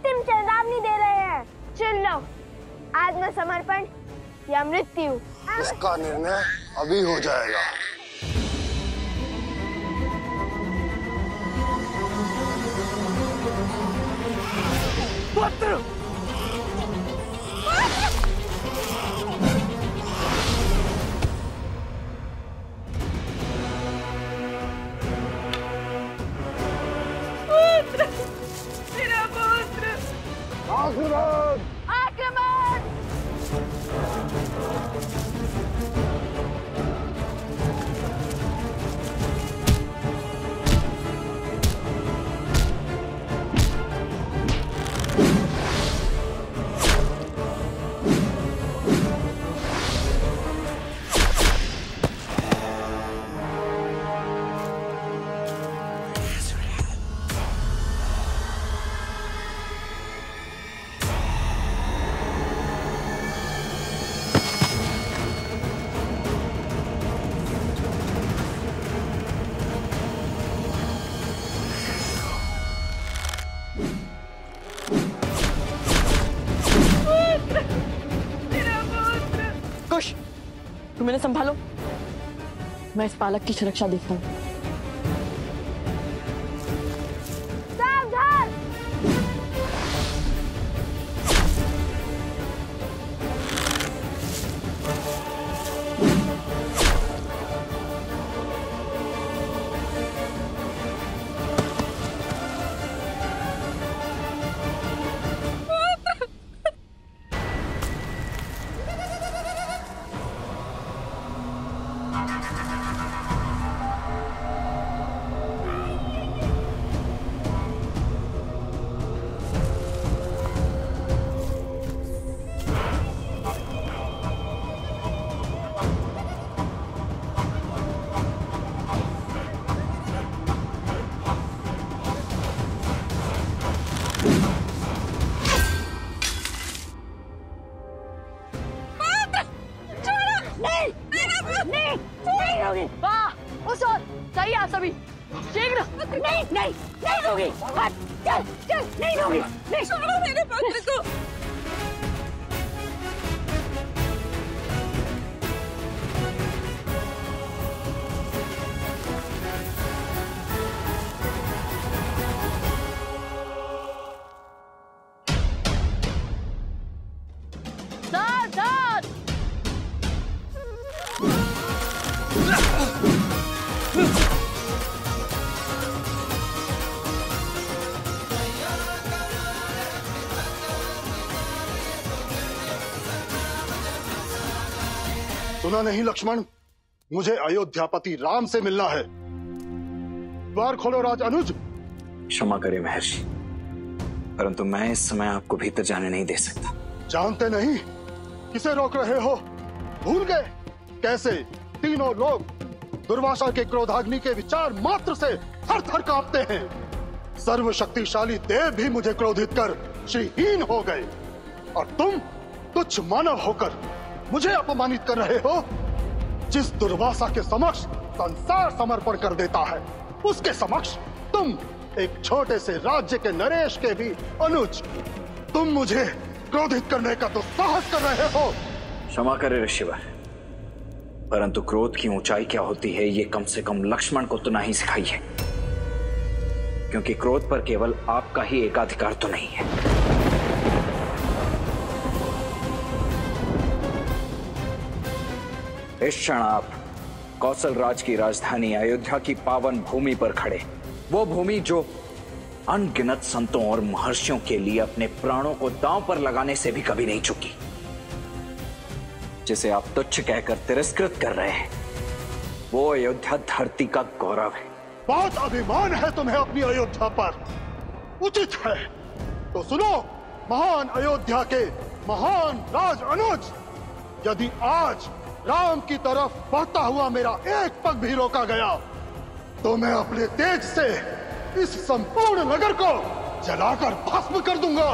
अंतिम चेतावनी दे रहे हैं। चुन लो, आत्मसमर्पण या मृत्यु। इसका निर्णय अभी हो जाएगा। पुत्र! पुत्र! मेरा पुत्र! आक्रमण! आक्रमण! तुम इन्हें संभालो, मैं इस बालक की सुरक्षा देखता हूँ। सावधान! चाहिए आप सभी शीघ्र। नहीं नहीं नहीं दूंगी। हट, चल चल, नहीं दूंगी। नहीं, छोड़ो मेरे पुत्र को। सावधान! सुना नहीं लक्ष्मण, मुझे अयोध्यापति राम से मिलना है। द्वार खोलो राज अनुज। क्षमा करें महर्षि, परंतु मैं इस समय आपको भीतर जाने नहीं दे सकता। जानते नहीं किसे रोक रहे हो? भूल गए कैसे तीनों लोग दुर्वासा के क्रोधाग्नि के विचार मात्र से थर थर कांपते हैं। सर्वशक्तिशाली देव भी मुझे क्रोधित कर श्रीहीन हो गए, और तुम तुच्छ मानव होकर मुझे अपमानित कर रहे हो। जिस दुर्वासा के समक्ष संसार समर्पण कर देता है, उसके समक्ष तुम एक छोटे से राज्य के नरेश के भी अनुज, तुम मुझे क्रोधित करने का दुस्साहस कर रहे हो। क्षमा करें ऋषिवर, परंतु क्रोध की ऊंचाई क्या होती है ये कम से कम लक्ष्मण को तो नहीं सिखाई है, क्योंकि क्रोध पर केवल आपका ही एकाधिकार तो नहीं है। इस क्षण आप कौशल राज की राजधानी अयोध्या की पावन भूमि पर खड़े, वो भूमि जो अनगिनत संतों और महर्षियों के लिए अपने प्राणों को दांव पर लगाने से भी कभी नहीं चुकी, जिसे आप तुच्छ कहकर तिरस्कृत कर रहे हैं, वो अयोध्या धरती का गौरव है। बहुत अभिमान है तुम्हें अपनी अयोध्या पर, उचित है तो सुनो महान अयोध्या के महान राज अनुज, यदि आज राम की तरफ बढ़ता हुआ मेरा एक पग भी रोका गया तो मैं अपने तेज से इस संपूर्ण नगर को जलाकर भस्म कर दूंगा।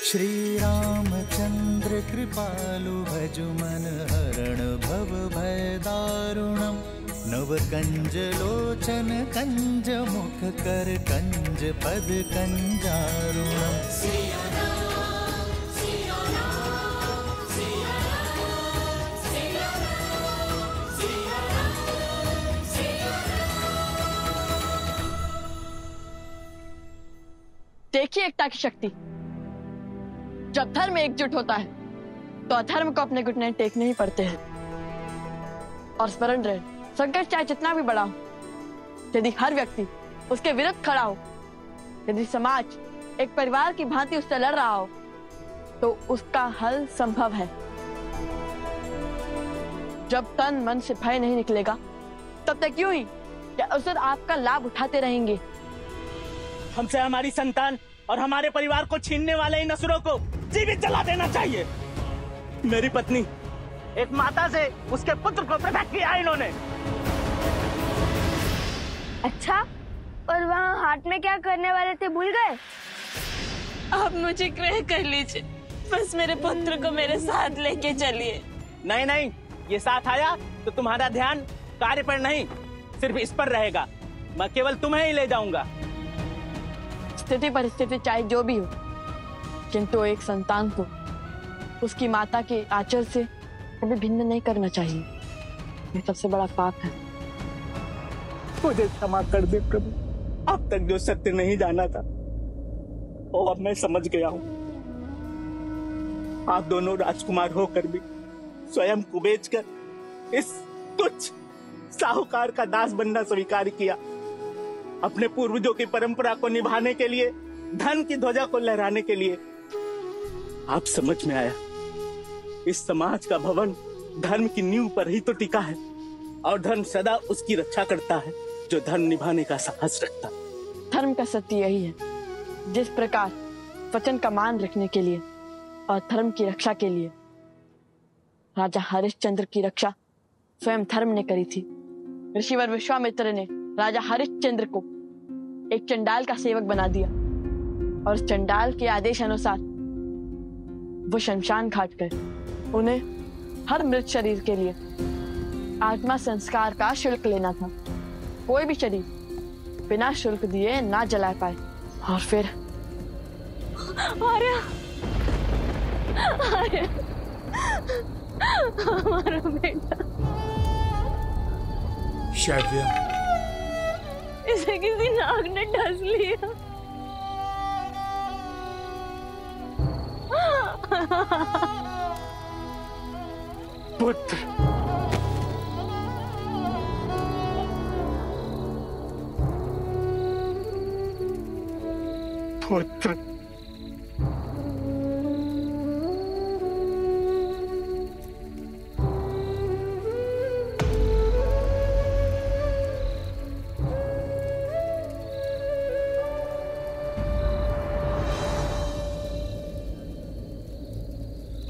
श्री रामचंद्र कृपालु भजु मन हरण भव भय दारुणम् नव कंज लोचन कंज मुख कर कंज पद कंजारुणम् देखिए एकता की शक्ति। जब धर्म एकजुट होता है तो अधर्म को अपने घुटने टेकने ही पड़ते हैं। और स्मरण रहे, संकट चाहे जितना भी बड़ा हो, यदि हर व्यक्ति उसके विरुद्ध खड़ा हो, यदि समाज एक परिवार की भांति उससे लड़ रहा हो, तो उसका हल संभव है। जब तन मन से भय नहीं निकलेगा, तब तक यूं ही या असुर आपका लाभ उठाते रहेंगे। हमसे हमारी संतान और हमारे परिवार को छीनने वाले इन असुरों को जीवित जला देना चाहिए। मेरी पत्नी एक माता से उसके पुत्र को पृथक किया इन्होंने। अच्छा, और वहाँ हाट में क्या करने वाले थे, भूल गए? आप मुझे ग्रह कर लीजिए, बस मेरे पुत्र को मेरे साथ लेके चलिए। नहीं नहीं, ये साथ आया तो तुम्हारा ध्यान कार्य पर नहीं, सिर्फ इस पर रहेगा। मैं केवल तुम्हें ही ले जाऊंगा। स्थिति परिस्थिति चाहे जो भी हो, किंतु एक संतान को उसकी माता के आचर से कभी भिन्न नहीं करना चाहिए। ये सबसे बड़ा पाप है। मुझे क्षमा कर दे प्रभु, अब तक जो सत्य नहीं जाना था वो अब मैं समझ गया हूँ। आप दोनों राजकुमार होकर भी स्वयं को बेचकर इस तुच्छ साहूकार का दास बनना स्वीकार किया। अपने पूर्वजों की परंपरा को निभाने के लिए, धन की ध्वजा को लहराने के लिए। आप समझ में आया, इस समाज का भवन धर्म की नींव पर ही तो टिका है, और धर्म सदा उसकी रक्षा करता है जो धर्म निभाने का साहस रखता है। धर्म का सत्य यही है, जिस प्रकार वचन का मान रखने के लिए और धर्म की रक्षा के लिए राजा हरिश्चंद्र की रक्षा स्वयं धर्म ने करी थी। ऋषिवर विश्वामित्र ने राजा हरिश्चंद्र को एक चंडाल का सेवक बना दिया, और उस चंडाल के आदेश अनुसार वो शमशान घाट कर उन्हें हर मृत शरीर के लिए आत्मा संस्कार का शुल्क लेना था। कोई भी शरीर बिना शुल्क दिए ना जला पाए। और फिर आर्या, आर्या, हमारा बेटा शैव्या, इसे किसी नाग ने डस लिया। पुत्र, पुत्र,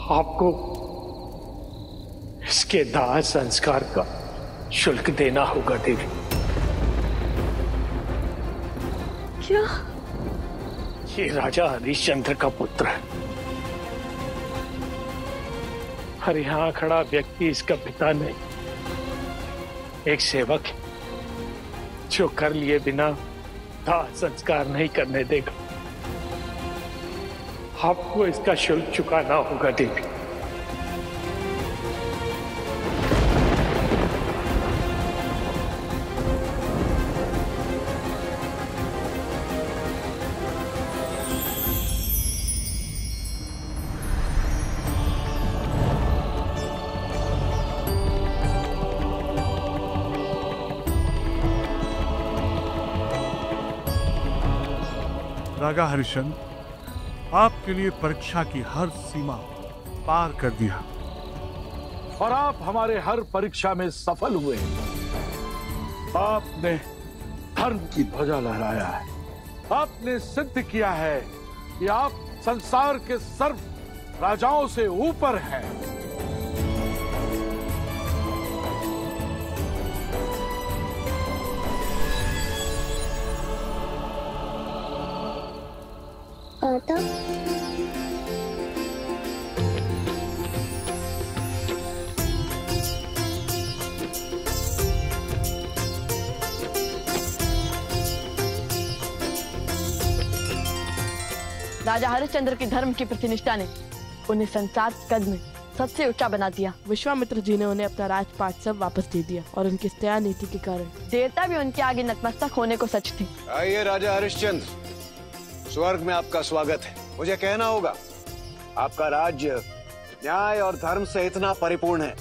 आपको इसके दाह संस्कार का शुल्क देना होगा देवी। क्या? ये राजा हरिश्चंद्र का पुत्र है, और यहाँ खड़ा व्यक्ति इसका पिता नहीं, एक सेवक है जो कर लिए बिना दाह संस्कार नहीं करने देगा। आपको इसका शुल्क चुकाना होगा देवी। राजा हरिश्चंद्र, आपके लिए परीक्षा की हर सीमा पार कर दिया, और आप हमारे हर परीक्षा में सफल हुए। आपने धर्म की ध्वजा लहराया है, आपने सिद्ध किया है कि आप संसार के सर्व राजाओं से ऊपर हैं। माता, राजा हरिश्चंद्र की धर्म की प्रतिनिष्ठा ने उन्हें संसार कद में सबसे ऊंचा बना दिया। विश्वामित्र जी ने उन्हें अपना राजपाट सब वापस दे दिया और उनकी दया नीति के कारण देवता भी उनके आगे नतमस्तक होने को सच थे। आइए राजा हरिश्चंद्र, स्वर्ग में आपका स्वागत है। मुझे कहना होगा, आपका राज्य न्याय और धर्म से इतना परिपूर्ण है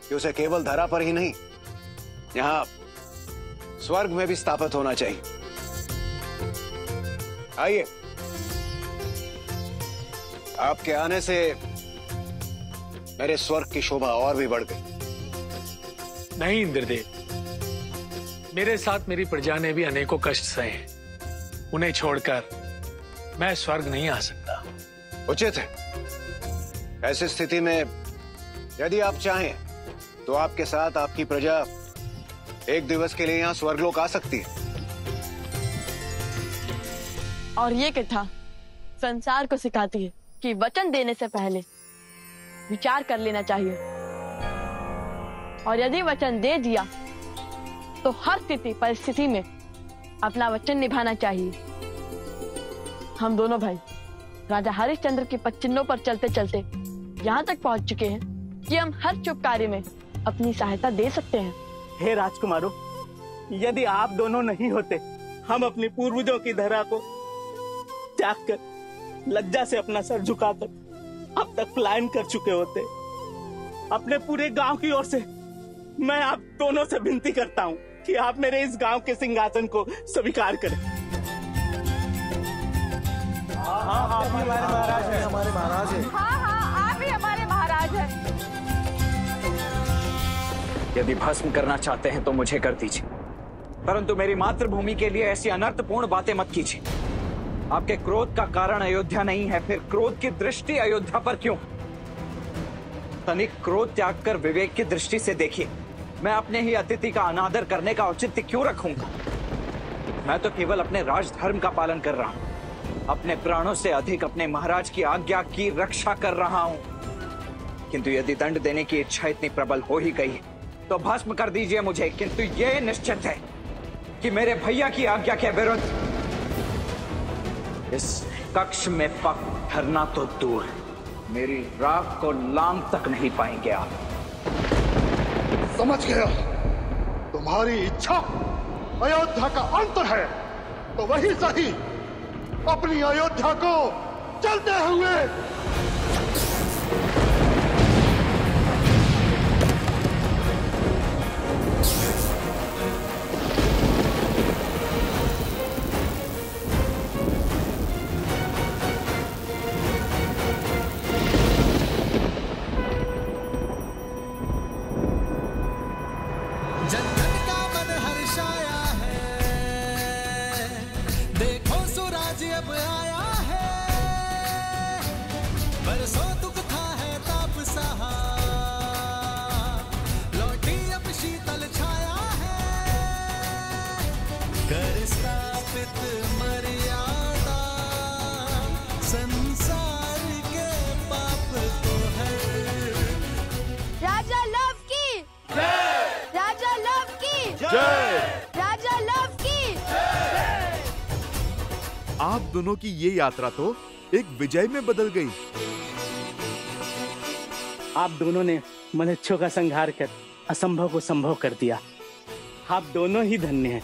कि उसे केवल धरा पर ही नहीं, यहाँ स्वर्ग में भी स्थापित होना चाहिए। आइए, आपके आने से मेरे स्वर्ग की शोभा और भी बढ़ गई। नहीं इंद्रदेव, मेरे साथ मेरी प्रजा ने भी अनेकों कष्ट सहे हैं। उन्हें छोड़कर मैं स्वर्ग नहीं आ सकता। उचित है। ऐसी स्थिति में यदि आप चाहें तो आपके साथ आपकी प्रजा एक दिवस के लिए यहाँ स्वर्गलोक आ सकती है। और ये कथा संसार को सिखाती है कि वचन देने से पहले विचार कर लेना चाहिए, और यदि वचन दे दिया तो हर स्थिति परिस्थिति में अपना वचन निभाना चाहिए। हम दोनों भाई राजा हरिश्चंद्र के पदचिन्हों पर चलते चलते यहाँ तक पहुँच चुके हैं कि हम हर शुभ कार्य में अपनी सहायता दे सकते हैं। हे राजकुमारों, यदि आप दोनों नहीं होते, हम अपने पूर्वजों की धरा को त्याग कर लज्जा से अपना सर झुकाकर अब तक पलायन कर चुके होते। अपने पूरे गांव की ओर से मैं आप दोनों से विनती करता हूं कि आप मेरे इस गांव के सिंहासन को स्वीकार करें। हाँ, आप ही हमारे महाराज हैं। हमारे महाराज हैं। हाँ, आप ही हमारे महाराज हैं। यदि भस्म करना चाहते हैं तो मुझे कर दीजिए, परंतु मेरी मातृभूमि के लिए ऐसी अनर्थपूर्ण बातें मत कीजिए। आपके क्रोध का कारण अयोध्या नहीं है, फिर क्रोध की दृष्टि अयोध्या पर क्यों? तनिक क्रोध त्याग कर विवेक की दृष्टि से देखिए। मैं अपने ही अतिथि का अनादर करने का औचित्य क्यों रखूंगा? मैं तो केवल अपने राजधर्म का पालन कर रहा हूं, अपने प्राणों से अधिक अपने महाराज की आज्ञा की रक्षा कर रहा हूं। किंतु यदि दंड देने की इच्छा इतनी प्रबल हो ही गई तो भस्म कर दीजिए मुझे, किंतु यह निश्चित है कि मेरे भैया की आज्ञा के विरुद्ध इस कक्ष में पग धरना तो दूर, मेरी राख को लांग तक नहीं पाएंगे आप। समझ गया, तुम्हारी इच्छा अयोध्या का अंत है, तो वही सही, अपनी अयोध्या को चलते हुए आप दोनों की ये यात्रा तो एक विजय में बदल गई। आप दोनों ने मलेच्छों का संहार कर असंभव को संभव कर दिया। आप दोनों ही धन्य हैं।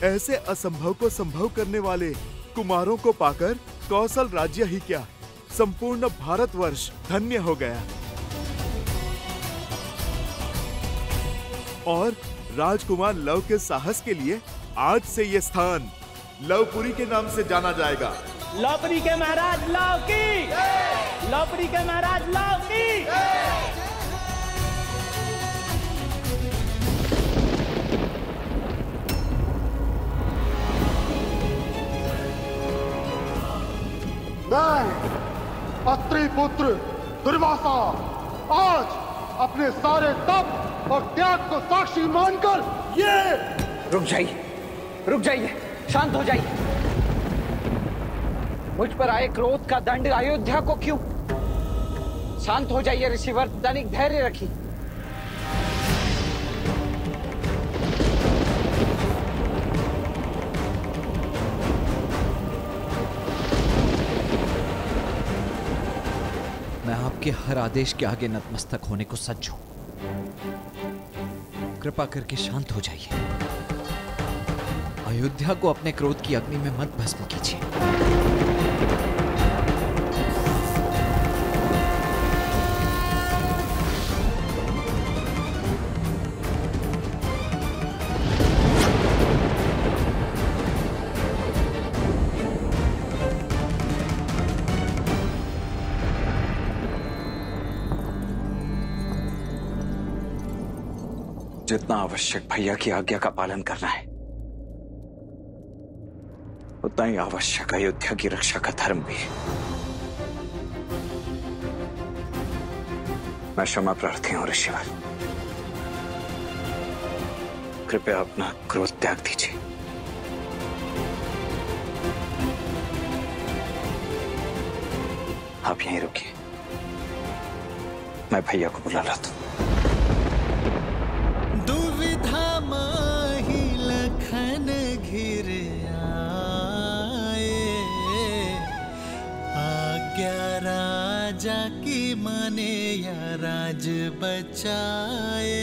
ऐसे असंभव को संभव करने वाले कुमारों को पाकर कौशल राज्य ही क्या, संपूर्ण भारतवर्ष धन्य हो गया। और राजकुमार लव के साहस के लिए आज से ये स्थान लवपुरी के नाम से जाना जाएगा। लवपुरी के महाराज लव की, लवपुरी के महाराज लव की। मैं अत्रि पुत्र दुर्वासा आज अपने सारे तप और त्याग को साक्षी मानकर ये रुक जाइए, शांत हो जाइए। मुझ पर आए क्रोध का दंड अयोध्या को क्यों? शांत हो जाइए ऋषिवर, तनिक धैर्य रखिए। आपके हर आदेश के आगे नतमस्तक होने को सज्ज हूं। कृपा करके शांत हो जाइए। अयोध्या को अपने क्रोध की अग्नि में मत भस्म कीजिए। जितना आवश्यक भैया की आज्ञा का पालन करना है, उतना ही आवश्यक अयोध्या की रक्षा का धर्म भी है। मैं क्षमा प्रार्थी हूं ऋषिवर। कृपया अपना क्रोध त्याग दीजिए। आप यहीं रुकिए, मैं भैया को बुला लाता हूं। दुविधा माही लखन घिर आए, आज्ञा राजा की माने या राज बचाए।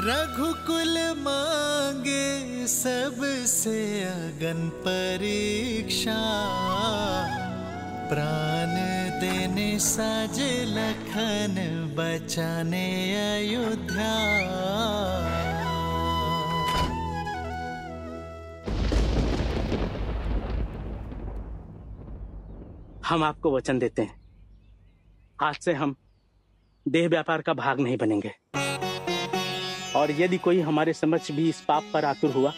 रघुकुल मांगे सबसे अगन परीक्षा, प्राण देने साजे लखन बचाने अयोध्या। हम आपको वचन देते हैं, आज से हम देह व्यापार का भाग नहीं बनेंगे। और यदि कोई हमारे समक्ष भी इस पाप पर आतुर हुआ,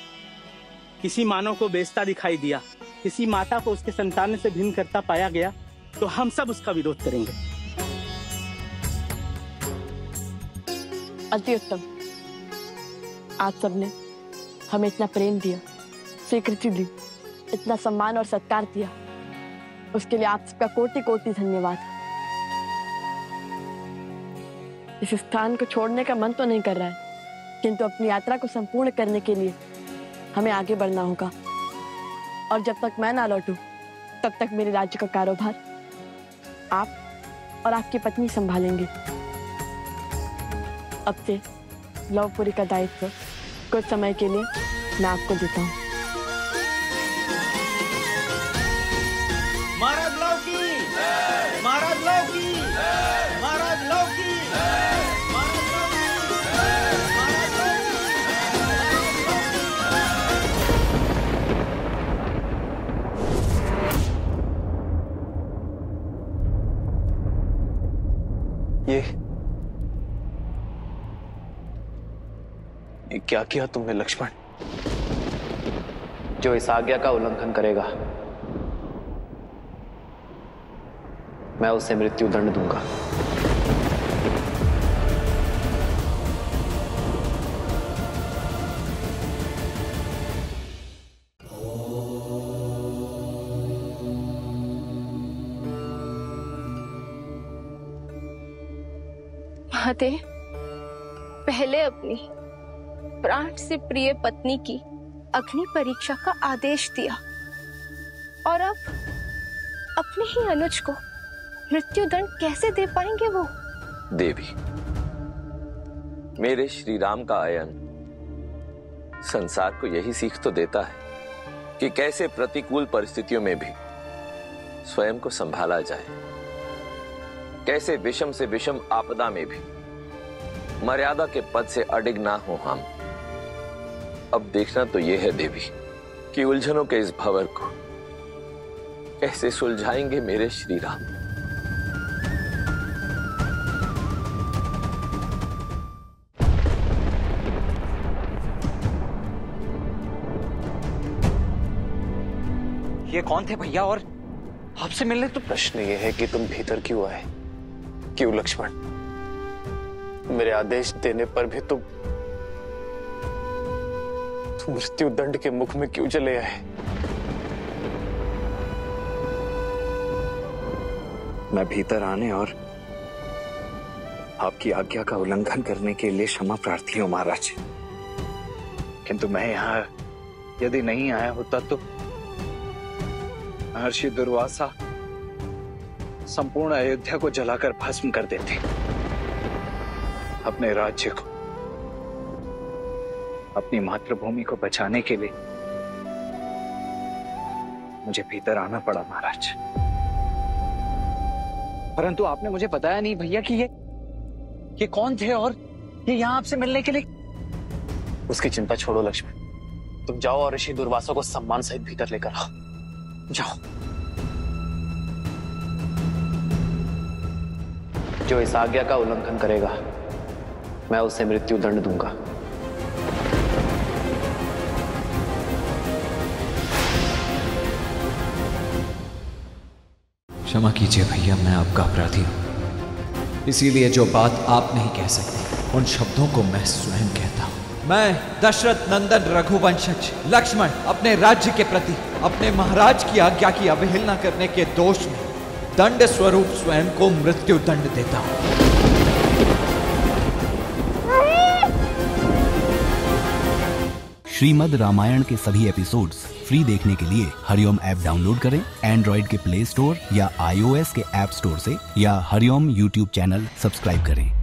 किसी मानव को बेचता दिखाई दिया, किसी माता को उसके संतान से भिन्न करता पाया गया, तो हम सब उसका विरोध करेंगे। अति उत्तम। आप सबने हमें इतना प्रेम दिया, स्वीकृति दी, इतना सम्मान और सत्कार दिया, उसके लिए आप सबका कोटि कोटि धन्यवाद। इस स्थान को छोड़ने का मन तो नहीं कर रहा है, किंतु अपनी यात्रा को संपूर्ण करने के लिए हमें आगे बढ़ना होगा। और जब तक मैं ना लौटूं, तब तक मेरे राज्य का कारोबार आप और आपकी पत्नी संभालेंगे। अब से लवपुरी का दायित्व कुछ समय के लिए मैं आपको देता हूँ। महाराज लौकी, महाराज लौकी, महाराज लौकी, ये क्या किया तुमने लक्ष्मण? जो इस आज्ञा का उल्लंघन करेगा, मैं उसे मृत्यु दंड दूंगा। महादेव, पहले अपनी प्राण से प्रिय पत्नी की अग्नि परीक्षा का आदेश दिया, और अब अपने ही अनुज को मृत्यु दंड कैसे दे पाएंगे वो? देवी, मेरे श्री राम का आयन संसार को यही सीख तो देता है कि कैसे प्रतिकूल परिस्थितियों में भी स्वयं को संभाला जाए, कैसे विषम से विषम आपदा में भी मर्यादा के पद से अडिग ना हो हम। अब देखना तो यह है देवी कि उलझनों के इस भंवर को कैसे सुलझाएंगे मेरे श्री राम। ये कौन थे भैया, और आपसे मिलने? तो प्रश्न यह है कि तुम भीतर क्यों आए? क्यों लक्ष्मण? मेरे आदेश देने पर भी तुम मृत्यु दंड के मुख में क्यों चले आए? मैं भीतर आने और आपकी आज्ञा का उल्लंघन करने के लिए क्षमा प्रार्थी हूं महाराज, किंतु मैं यहां यदि नहीं आया होता तो महर्षि दुर्वासा संपूर्ण अयोध्या को जलाकर भस्म कर देते, अपने राज्य को, अपनी मातृभूमि को बचाने के लिए मुझे भीतर आना पड़ा महाराज। परंतु आपने मुझे बताया नहीं भैया कि ये कौन थे और ये यहाँ आपसे मिलने के लिए। उसकी चिंता छोड़ो लक्ष्मण, तुम जाओ और ऋषि दुर्वासा को सम्मान सहित भीतर लेकर आओ। जाओ। जो इस आज्ञा का उल्लंघन करेगा मैं उसे मृत्यु दंड दूंगा। क्षमा कीजिए भैया, मैं आपका अपराधी हूं। इसीलिए जो बात आप नहीं कह सकते उन शब्दों को मैं स्वयं कहता हूं। मैं दशरथ नंदन रघुवंशज लक्ष्मण अपने राज्य के प्रति अपने महाराज की आज्ञा की अवहेलना करने के दोष में दंड स्वरूप स्वयं को मृत्यु दंड देता हूं। श्रीमद् रामायण के सभी एपिसोड्स फ्री देखने के लिए हरिओम ऐप डाउनलोड करें एंड्रॉइड के प्ले स्टोर या iOS के ऐप स्टोर से, या हरिओम यूट्यूब चैनल सब्सक्राइब करें।